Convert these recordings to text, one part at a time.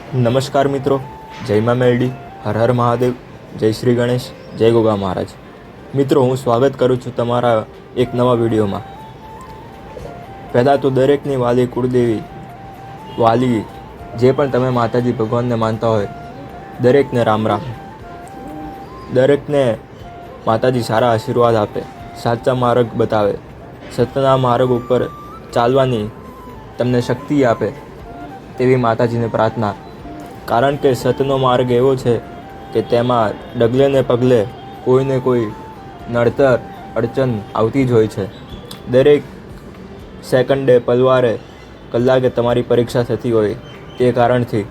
નમસ્કાર મિત્રો, જય મા મેલડી, હર હર મહાદેવ, જય શ્રી ગણેશ, જય ગોગા મહારાજ. મિત્રો, હું સ્વાગત કરું છું તમારા એક નવા વિડીયોમાં. પહેલાં તો દરેકની વાલી કુળદેવી, વાલી જે પણ તમે માતાજી ભગવાનને માનતા હોય, દરેકને રામ રામ. દરેકને માતાજી સારા આશીર્વાદ આપે, સાચા માર્ગ બતાવે, સત્યના માર્ગ ઉપર ચાલવાની તમને શક્તિ આપે તેવી માતાજીને પ્રાર્થના. કારણ કે સત્યનો માર્ગ એવો છે કે તેમાં ડગલે ને પગલે કોઈને કોઈ નડતર અડચણ આવતી જ હોય છે. દરેક સેકન્ડે, પલવારે, કલાકે તમારી પરીક્ષા થતી હોય. તે કારણથી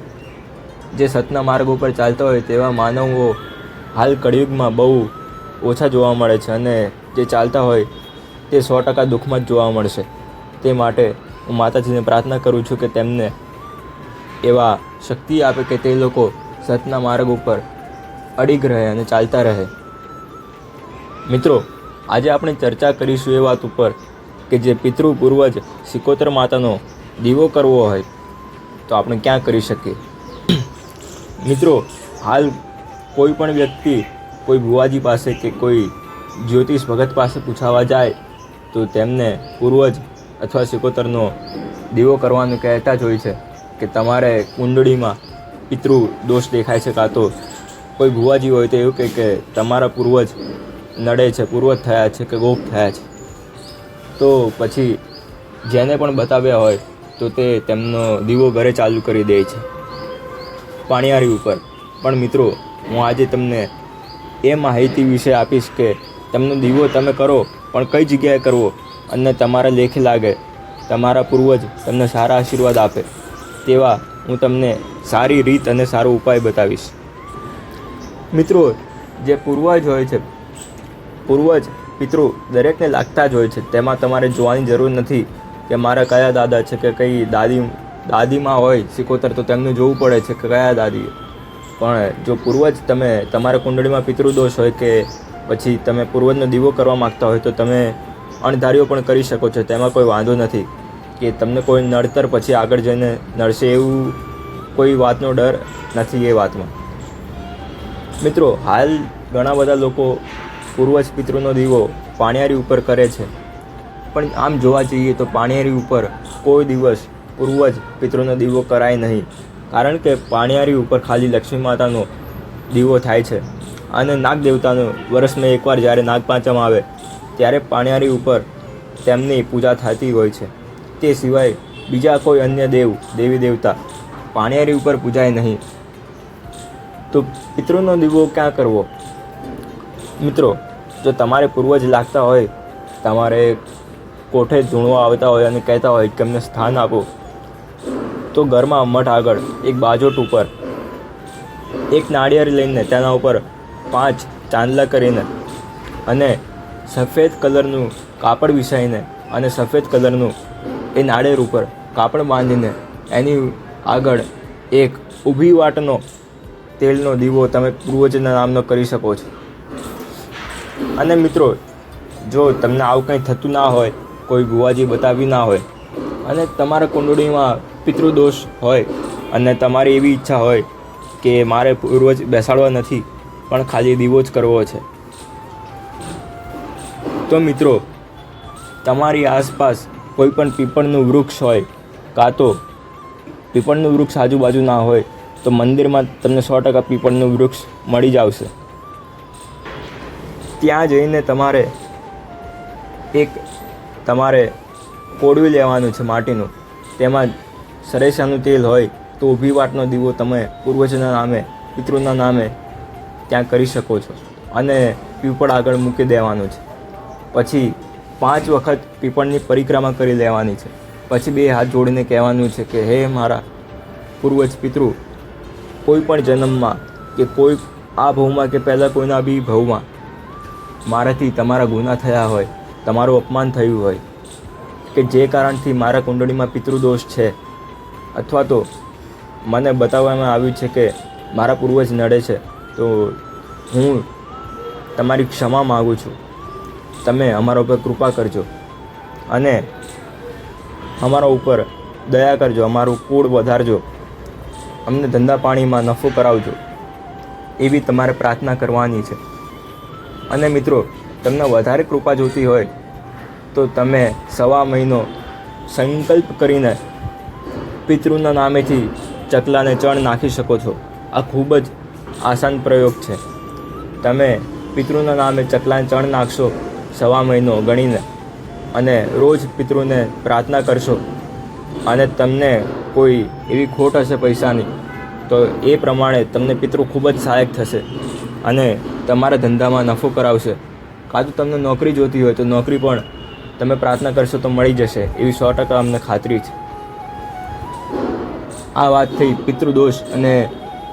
જે સત્યના માર્ગ ઉપર ચાલતા હોય તેવા માનવો હાલ કળિયુગમાં બહુ ઓછા જોવા મળે છે, અને જે ચાલતા હોય તે 100% દુઃખમાં જ જોવા મળશે. તે માટે હું માતાજીને પ્રાર્થના કરું છું કે તેમને એવા શક્તિ આપે કે તે લોકો સત્યના માર્ગ ઉપર અડીગ રહે અને ચાલતા રહે. મિત્રો, આજે આપણે ચર્ચા કરીશું એ વાત ઉપર કે જે પિતૃ પૂર્વજ સિકોતર માતાનો દીવો કરવો હોય તો આપણે ક્યાં કરી શકીએ. મિત્રો, હાલ કોઈ પણ વ્યક્તિ કોઈ ભુવાજી પાસે કે કોઈ જ્યોતિષ ભગત પાસે પૂછાવા જાય તો તેમને પૂર્વજ અથવા સિકોતરનો દીવો કરવાનું કહેતા જ હોય છે કે તમારે કુંડળીમાં પિતૃ દોષ દેખાય છે, કાં તો કોઈ ભુવાજી હોય તો એવું કહે કે તમારા પૂર્વજ નડે છે, પૂર્વજ થયા છે કે ગોપ થયા છે. તો પછી જેને પણ બતાવ્યા હોય તો તે તેમનો દીવો ઘરે ચાલુ કરી દે છે પાણીયારી ઉપર. પણ મિત્રો, હું આજે તમને એ માહિતી વિશે આપીશ કે તેમનો દીવો તમે કરો પણ કઈ જગ્યાએ કરવો અને તમારા લેખે લાગે, તમારા પૂર્વજ તમને સારા આશીર્વાદ આપે તેવા હું તમને સારી રીત અને સારો ઉપાય બતાવીશ. મિત્રો, જે પૂર્વજ હોય છે, પૂર્વજ પિતૃ દરેકને લાગતા જ હોય છે. તેમાં તમારે જોવાની જરૂર નથી કે મારા કયા દાદા છે કે કઈ દાદીમાં હોય સિકોતર તો તેમનું જોવું પડે છે કે કયા દાદી. પણ જો પૂર્વજ તમે તમારા કુંડળીમાં પિતૃદોષ હોય કે પછી તમે પૂર્વજનો દીવો કરવા માગતા હોય તો તમે અણધાર્યો પણ કરી શકો છો. તેમાં કોઈ વાંધો નથી કે તમને કોઈ નડતર પછી આગળ જઈને નડશે એવું કોઈ વાતનો ડર નથી એ વાતમાં. મિત્રો, હાલ ઘણા બધા લોકો પૂર્વજ પિતૃનો દીવો પાણીયારી ઉપર કરે છે, પણ આમ જોવા જઈએ તો પાણીયારી ઉપર કોઈ દિવસ પૂર્વજ પિતૃનો દીવો કરાય નહીં. કારણ કે પાણીયારી ઉપર ખાલી લક્ષ્મી માતાનો દીવો થાય છે અને નાગ દેવતાનો વર્ષમાં એકવાર જ્યારે નાગપાંચમ આવે ત્યારે પાણીયારી ઉપર તેમની પૂજા થતી હોય છે. તે સિવાય બીજા કોઈ અન્ય દેવી દેવતા પાણીયારી ઉપર પૂજાય નહીં. તો પિતૃનો દીવો ક્યાં કરવો? મિત્રો, જો તમારે પૂર્વજ લાગતા હોય, તમારે કોઠે ધૂણવા આવતા હોય અને કહેતા હોય કે અમને સ્થાન આપો, તો ઘરમાં મઠ આગળ એક બાજોટ ઉપર એક નાળિયેર લઈને તેના ઉપર 5 ચાંદલા કરીને અને સફેદ કલરનું કાપડ વિછાઈને અને સફેદ કલરનું એ નાળિયેર ઉપર કાપડ બાંધીને એની આગળ એક ઊભી વાટનો તેલનો દીવો તમે પૂર્વજના નામનો કરી શકો છો. અને મિત્રો, જો તમને આવું કંઈ થતું ના હોય, કોઈ ભુવાજી બતાવી ના હોય અને તમારા કુંડળીમાં પિતૃદોષ હોય અને તમારી એવી ઈચ્છા હોય કે મારે પૂર્વજ બેસાડવા નથી પણ ખાલી દીવો જ કરવો છે, તો મિત્રો, તમારી આસપાસ કોઈ પણ પીપળનું વૃક્ષ હોય, કાં તો પીપળનું વૃક્ષ આજુબાજુ ના હોય તો મંદિરમાં તમને 100% પીપળનું વૃક્ષ મળી જ આવશે. ત્યાં જઈને તમારે કોડું લેવાનું છે માટીનું, તેમાં સરેસાનું તેલ હોય તો ઊભી વાટનો દીવો તમે પૂર્વજના નામે, પિતૃના નામે ત્યાં કરી શકો છો અને પીપળ આગળ મૂકી દેવાનું છે. પછી 5 વખત પીપળની પરિક્રમા કરી લેવાની છે. પછી 2 હાથ જોડીને કહેવાનું છે કે હે મારા પૂર્વજ પિતૃ, કોઈ પણ જન્મમાં કે કોઈ આ ભવમાં કે પહેલાં કોઈના બી ભવમાં મારાથી તમારા ગુનાહ થયા હોય, તમારું અપમાન થયું હોય કે જે કારણથી મારા કુંડળીમાં પિતૃદોષ છે, અથવા તો મને બતાવવામાં આવ્યું છે કે મારા પૂર્વજ નડે છે, તો હું તમારી ક્ષમા માગું છું. તમે અમારા ઉપર કૃપા કરજો અને અમારા ઉપર દયા કરજો, અમારું કુળ વધારજો. અમને ધંધા પાણીમાં નફો કરાવજો, એવી તમારે પ્રાર્થના કરવાની છે. અને મિત્રો, તમને વધારે કૃપા જોતી હોય તો તમે 1.5 મહિનો સંકલ્પ કરીને પિતૃના નામેથી ચકલાને ચણ નાખી શકો છો. આ ખૂબ જ આસાન પ્રયોગ છે. તમે પિતૃના નામે ચકલાને ચણ નાખશો 1.5 મહિનો ગણીને, અને રોજ પિતૃને પ્રાર્થના કરશો, અને તમને કોઈ એવી ખોટ હશે પૈસાની તો એ પ્રમાણે તમને પિતૃ ખૂબ જ સહાયક થશે અને તમારા ધંધામાં નફો કરાવશે. કાં તો તમને નોકરી જોતી હોય તો નોકરી પણ તમે પ્રાર્થના કરશો તો મળી જશે, એવી 100% અમને ખાતરી છે. આ વાત થઈ પિતૃદોષ અને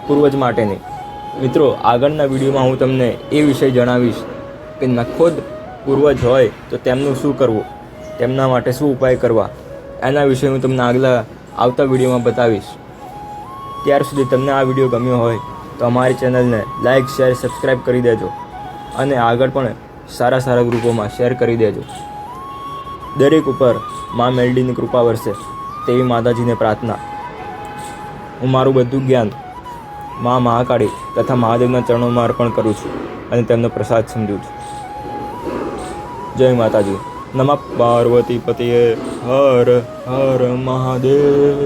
પૂર્વજ માટેની. મિત્રો, આગળના વિડીયોમાં હું તમને એ વિષય જણાવીશ કે નખોદ પૂર્વજ હોય તો તેમનું શું કરવું, તેમના માટે શું ઉપાય કરવા, એના વિશે હું તમને આવતા વિડીયોમાં બતાવીશ. ત્યાર સુધી તમને આ વિડીયો ગમ્યો હોય તો અમારી ચેનલને લાઇક, શેર, સબસ્ક્રાઈબ કરી દેજો અને આગળ પણ સારા ગ્રુપોમાં શેર કરી દેજો. દરેક ઉપર મા મેલડીની કૃપા વરસે તેવી માતાજીને પ્રાર્થના. હું મારું બધું જ્ઞાન મા મહાકાળી તથા મહાદેવના ચરણોમાં અર્પણ કરું છું અને તેમનો પ્રસાદ સમજું છું. જય માતાજી. નમઃ પાર્વતી પતિએ હર હર મહાદેવ.